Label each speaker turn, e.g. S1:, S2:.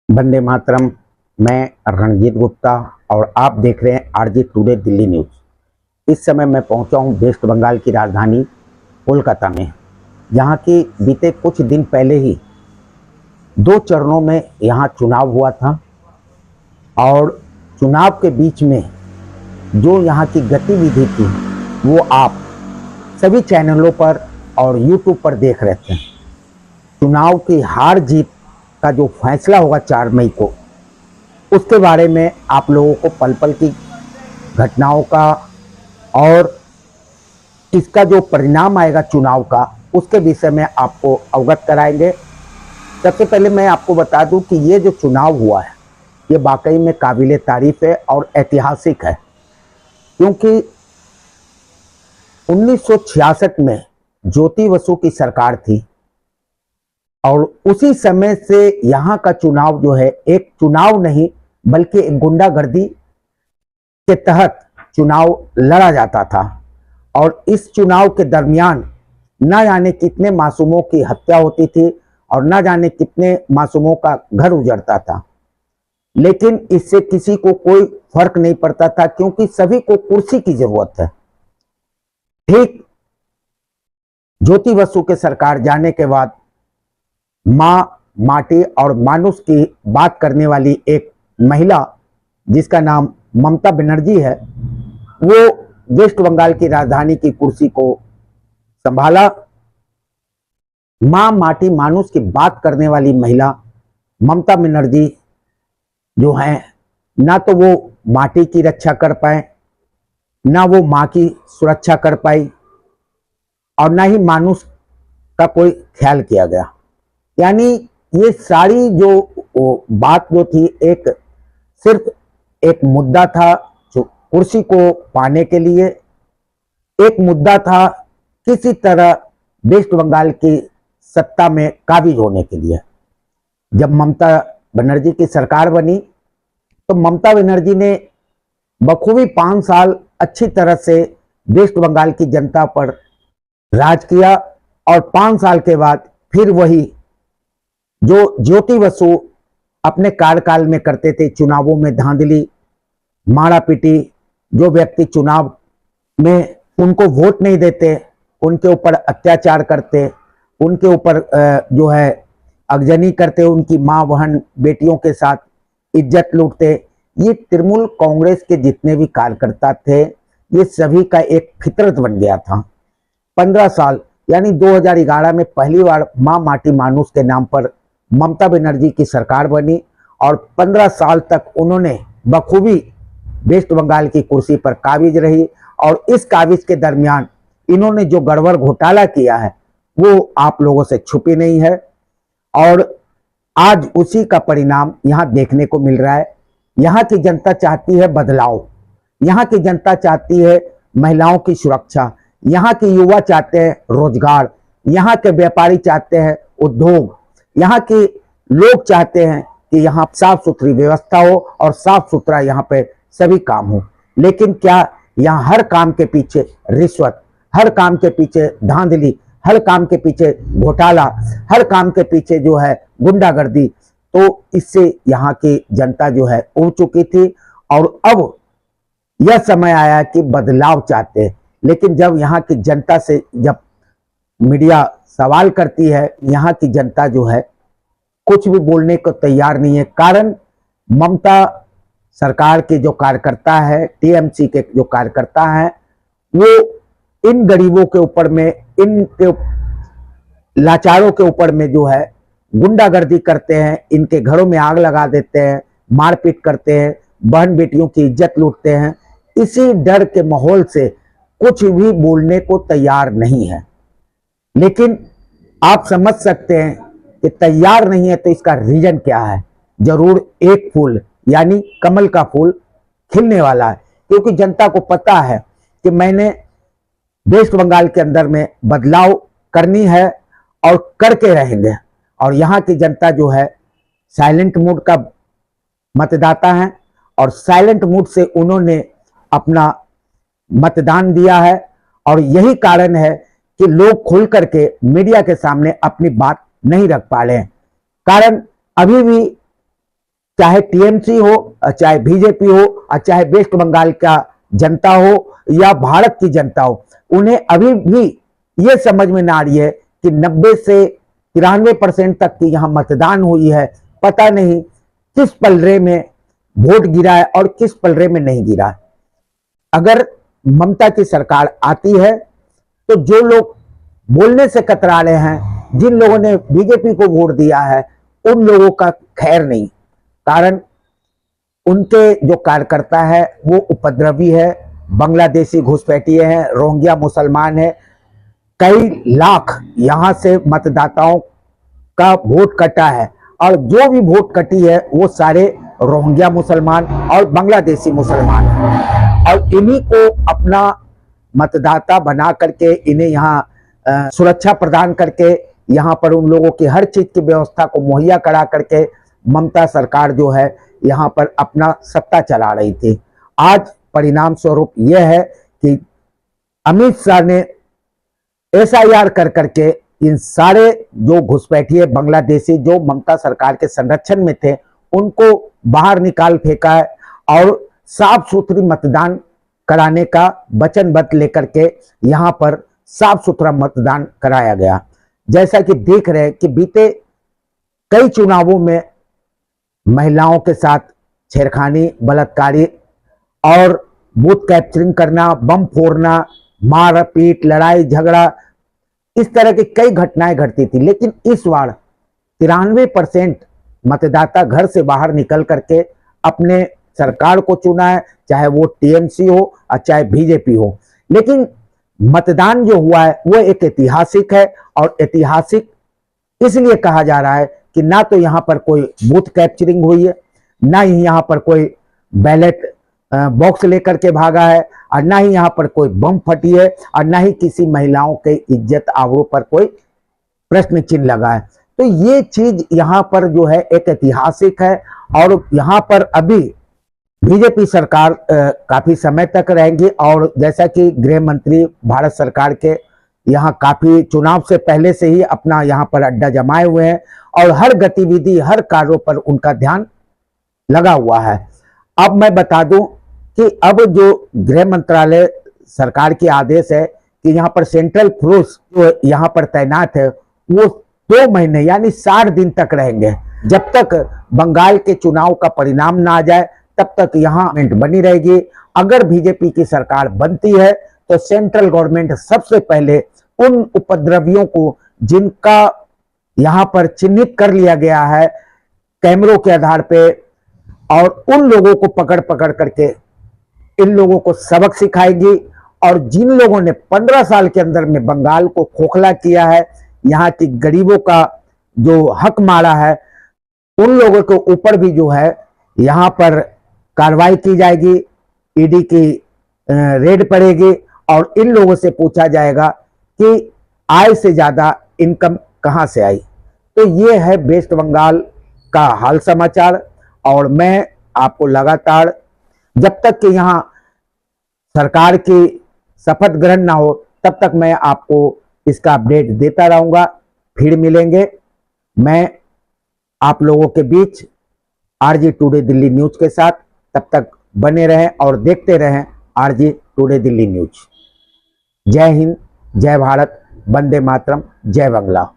S1: वंदे मातरम। मैं रणजीत गुप्ता और आप देख रहे हैं आरजे टुडे दिल्ली न्यूज़। इस समय मैं पहुंचा हूं वेस्ट बंगाल की राजधानी कोलकाता में, जहां की बीते कुछ दिन पहले ही 2 चरणों में यहां चुनाव हुआ था। और चुनाव के बीच में जो यहां की गतिविधि थी वो आप सभी चैनलों पर और यूट्यूब पर देख रहे थे। चुनाव की हार जीत का जो फैसला होगा 4 मई को, उसके बारे में आप लोगों को पल पल की घटनाओं का और इसका जो परिणाम आएगा चुनाव का, उसके विषय में आपको अवगत कराएंगे। सबसे पहले मैं आपको बता दूं कि ये जो चुनाव हुआ है ये वाकई में काबिले तारीफ है और ऐतिहासिक है, क्योंकि 1966 में ज्योति बसु की सरकार थी और उसी समय से यहाँ का चुनाव जो है एक चुनाव नहीं बल्कि एक गुंडागर्दी के तहत चुनाव लड़ा जाता था। और इस चुनाव के दरमियान न जाने कितने मासूमों की हत्या होती थी और न जाने कितने मासूमों का घर उजड़ता था, लेकिन इससे किसी को कोई फर्क नहीं पड़ता था, क्योंकि सभी को कुर्सी की जरूरत है। ठीक ज्योति बसु के सरकार जाने के बाद मां, माटी और मानुष की बात करने वाली एक महिला जिसका नाम ममता बनर्जी है, वो वेस्ट बंगाल की राजधानी की कुर्सी को संभाला। मां, माटी, मानुष की बात करने वाली महिला ममता बनर्जी जो है, ना तो वो माटी की रक्षा कर पाए, ना वो मां की सुरक्षा कर पाई और ना ही मानुष का कोई ख्याल किया गया। यानी ये सारी जो बात जो थी, एक सिर्फ एक मुद्दा था जो कुर्सी को पाने के लिए, एक मुद्दा था किसी तरह वेस्ट बंगाल की सत्ता में काबिज होने के लिए। जब ममता बनर्जी की सरकार बनी तो ममता बनर्जी ने बखूबी 5 साल अच्छी तरह से वेस्ट बंगाल की जनता पर राज किया और 5 साल के बाद फिर वही जो ज्योति बसु अपने कार्यकाल में करते थे, चुनावों में धांधली, मारा पीटी, जो व्यक्ति चुनाव में उनको वोट नहीं देते उनके ऊपर अत्याचार करते, उनके ऊपर जो है अगजनी करते, उनकी मां बहन बेटियों के साथ इज्जत लूटते। ये तृणमूल कांग्रेस के जितने भी कार्यकर्ता थे, ये सभी का एक फितरत बन गया था। 15 साल यानी 2011 में पहली बार मां, माटी, मानुष के नाम पर ममता बनर्जी की सरकार बनी और 15 साल तक उन्होंने बखूबी वेस्ट बंगाल की कुर्सी पर काबिज रही। और इस काबिज के दरमियान इन्होंने जो गड़बड़ घोटाला किया है वो आप लोगों से छुपी नहीं है और आज उसी का परिणाम यहाँ देखने को मिल रहा है। यहाँ की जनता चाहती है बदलाव, यहाँ की जनता चाहती है महिलाओं की सुरक्षा, यहाँ के युवा चाहते हैं रोजगार, यहाँ के व्यापारी चाहते हैं उद्योग, यहाँ के लोग चाहते हैं कि यहाँ साफ सुथरी व्यवस्था हो और साफ सुथरा यहाँ पे सभी काम हो। लेकिन क्या यहाँ हर काम के पीछे रिश्वत, हर काम के पीछे धांधली, हर काम के पीछे घोटाला, हर काम के पीछे जो है गुंडागर्दी, तो इससे यहाँ की जनता जो है उब चुकी थी और अब यह समय आया कि बदलाव चाहते हैं। लेकिन जब यहाँ की जनता से जब मीडिया सवाल करती है, यहाँ की जनता जो है कुछ भी बोलने को तैयार नहीं है। कारण ममता सरकार के जो कार्यकर्ता है, टीएमसी के जो कार्यकर्ता हैं, वो इन गरीबों के ऊपर में, इनके लाचारों के ऊपर में जो है गुंडागर्दी करते हैं, इनके घरों में आग लगा देते हैं, मारपीट करते हैं, बहन बेटियों की इज्जत लूटते हैं। इसी डर के माहौल से कुछ भी बोलने को तैयार नहीं है। लेकिन आप समझ सकते हैं कि तैयार नहीं है तो इसका रीजन क्या है। जरूर एक फूल यानी कमल का फूल खिलने वाला है, क्योंकि जनता को पता है कि मैंने वेस्ट बंगाल के अंदर में बदलाव करनी है और करके रहेंगे। और यहाँ की जनता जो है साइलेंट मूड का मतदाता है और साइलेंट मूड से उन्होंने अपना मतदान दिया है। और यही कारण है कि लोग खुल करके मीडिया के सामने अपनी बात नहीं रख पा रहे हैं। कारण अभी भी चाहे टीएमसी हो, चाहे बीजेपी हो, और चाहे वेस्ट बंगाल का जनता हो या भारत की जनता हो, उन्हें अभी भी ये समझ में ना आ रही है कि 90 से 93% तक की यहाँ मतदान हुई है। पता नहीं किस पलड़े में वोट गिरा है और किस पलड़े में नहीं गिरा है। अगर ममता की सरकार आती है तो जो लोग बोलने से कतरा रहे हैं, जिन लोगों ने बीजेपी को वोट दिया है, उन लोगों का खैर नहीं। कारण उनके जो कार्यकर्ता है वो उपद्रवी है, बांग्लादेशी घुसपैठिए हैं, रोहिंग्या मुसलमान है। कई लाख यहां से मतदाताओं का वोट कटा है और जो भी वोट कटी है वो सारे रोहिंग्या मुसलमान और बांग्लादेशी मुसलमान हैं। और इन्हीं को अपना मतदाता बना करके, इन्हें यहाँ सुरक्षा प्रदान करके, यहाँ पर उन लोगों की हर चीज की व्यवस्था को मुहैया करा करके ममता सरकार जो है यहाँ पर अपना सत्ता चला रही थी। आज परिणाम स्वरूप यह है कि अमित शाह ने एसआईआर कर करके इन सारे जो घुसपैठिए बांग्लादेशी जो ममता सरकार के संरक्षण में थे उनको बाहर निकाल फेंका है और साफ सुथरी मतदान कराने का वचनबद्ध लेकर के यहाँ पर साफ सुथरा मतदान कराया गया। जैसा कि देख रहे हैं कि बीते कई चुनावों में महिलाओं के साथ छेड़खानी, बलात्कारी और बूथ कैप्चरिंग करना, बम फोड़ना, मारपीट, लड़ाई झगड़ा, इस तरह की कई घटनाएं घटती थी। लेकिन इस बार 93% मतदाता घर से बाहर निकल करके अपने सरकार को चुना है, चाहे वो टीएमसी हो और चाहे बीजेपी हो। लेकिन मतदान जो हुआ है वो एक ऐतिहासिक है और ऐतिहासिक इसलिए कहा जा रहा है कि ना तो यहाँ पर कोई बूथ कैप्चरिंग हुई है, ना ही यहाँ पर कोई बैलेट बॉक्स लेकर के भागा है, और ना ही यहाँ पर कोई बम फटी है, और ना ही किसी महिलाओं के इज्जत आबरू पर कोई प्रश्न चिन्ह लगा है। तो ये चीज यहाँ पर जो है एक ऐतिहासिक है और यहाँ पर अभी बीजेपी सरकार काफी समय तक रहेगी। और जैसा कि गृह मंत्री भारत सरकार के यहाँ काफी चुनाव से पहले से ही अपना यहाँ पर अड्डा जमाए हुए हैं और हर गतिविधि, हर कार्यों पर उनका ध्यान लगा हुआ है। अब मैं बता दूं कि अब जो गृह मंत्रालय सरकार की आदेश है कि यहाँ पर सेंट्रल फोर्स जो यहाँ पर तैनात है वो 2 महीने यानी 60 दिन तक रहेंगे। जब तक बंगाल के चुनाव का परिणाम ना आ जाए तब तक यहाँ गवर्नमेंट बनी रहेगी। अगर बीजेपी की सरकार बनती है तो सेंट्रल गवर्नमेंट सबसे पहले उन उपद्रवियों को, जिनका यहाँ पर चिन्हित कर लिया गया है कैमरों के आधार पे, और उन लोगों को पकड़ पकड़ करके इन लोगों को सबक सिखाएगी। और जिन लोगों ने 15 साल के अंदर में बंगाल को खोखला किया है, यहाँ की गरीबों का जो हक मारा है, उन लोगों के ऊपर भी जो है यहाँ पर कार्रवाई की जाएगी, ईडी की रेड पड़ेगी और इन लोगों से पूछा जाएगा कि आय से ज्यादा इनकम कहां से आई। तो ये है वेस्ट बंगाल का हाल समाचार और मैं आपको लगातार जब तक कि यहाँ सरकार की शपथ ग्रहण ना हो तब तक मैं आपको इसका अपडेट देता रहूंगा। फिर मिलेंगे मैं आप लोगों के बीच आरजी टुडे दिल्ली न्यूज के साथ। तब तक बने रहें और देखते रहें आरजी टुडे दिल्ली न्यूज। जय हिंद, जय भारत, वंदे मातरम, जय बांग्ला।